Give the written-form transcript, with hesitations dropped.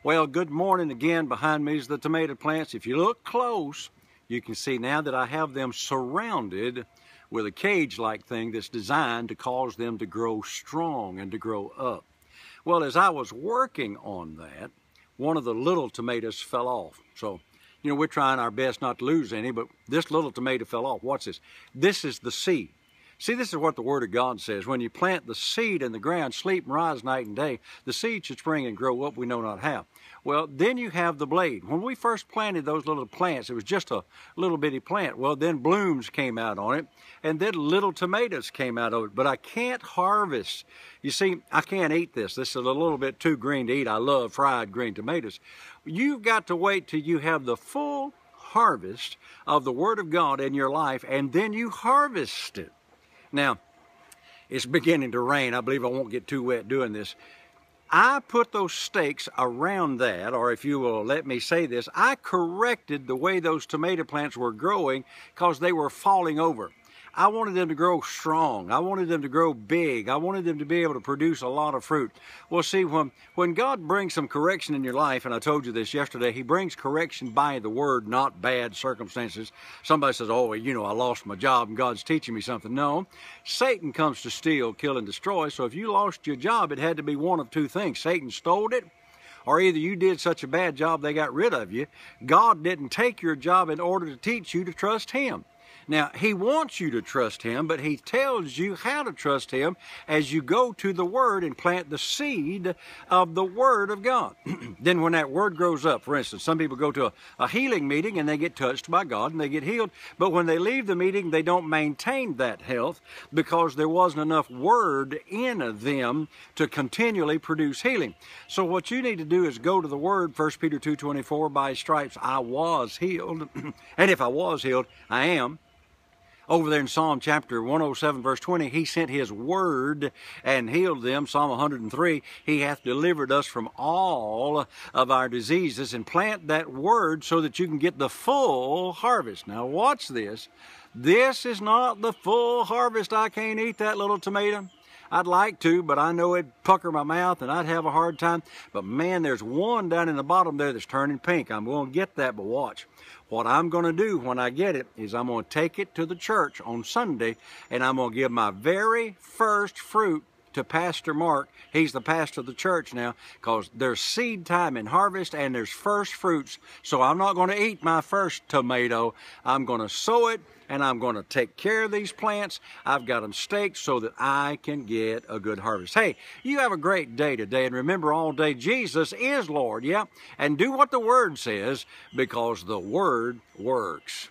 Well, good morning again. Behind me is the tomato plants. If you look close, you can see now that I have them surrounded with a cage-like thing that's designed to cause them to grow strong and to grow up. Well, as I was working on that, one of the little tomatoes fell off. So, we're trying our best not to lose any, but this little tomato fell off. Watch this. This is the seed. See, this is what the Word of God says. When you plant the seed in the ground, sleep and rise night and day, the seed should spring and grow up we know not how. Well, then you have the blade. When we first planted those little plants, it was just a little bitty plant. Well, then blooms came out on it, and then little tomatoes came out of it. But I can't harvest. You see, I can't eat this. This is a little bit too green to eat. I love fried green tomatoes. You've got to wait till you have the full harvest of the Word of God in your life, and then you harvest it. Now, it's beginning to rain. I believe I won't get too wet doing this. I put those stakes around that, or if you will let me say this, I corrected the way those tomato plants were growing because they were falling over. I wanted them to grow strong. I wanted them to grow big. I wanted them to be able to produce a lot of fruit. Well, see, when God brings some correction in your life, and I told you this yesterday, He brings correction by the Word, not bad circumstances. Somebody says, oh, I lost my job and God's teaching me something. No, Satan comes to steal, kill, and destroy. So if you lost your job, it had to be one of two things. Satan stole it, or either you did such a bad job they got rid of you. God didn't take your job in order to teach you to trust Him. Now, He wants you to trust Him, but He tells you how to trust Him as you go to the Word and plant the seed of the Word of God. Then when that Word grows up, for instance, some people go to a healing meeting and they get touched by God and they get healed, but when they leave the meeting, they don't maintain that health because there wasn't enough Word in them to continually produce healing. So what you need to do is go to the Word, 1 Peter 2:24, by His stripes I was healed, and if I was healed, I am. Over there in Psalm chapter 107, verse 20, He sent His Word and healed them. Psalm 103, He hath delivered us from all of our diseases. And plant that Word so that you can get the full harvest. Now watch this. This is not the full harvest. I can't eat that little tomato. I'd like to, but I know it'd pucker my mouth and I'd have a hard time. But man, there's one down in the bottom there that's turning pink. I'm going to get that, but watch. What I'm going to do when I get it is I'm going to take it to the church on Sunday, and I'm going to give my very first fruit to Pastor Mark. He's the pastor of the church now, because there's seed time and harvest and there's first fruits. So I'm not going to eat my first tomato. I'm going to sow it and I'm going to take care of these plants. I've got them staked so that I can get a good harvest. Hey, you have a great day today, and remember all day Jesus is Lord, yeah? And do what the Word says, because the Word works.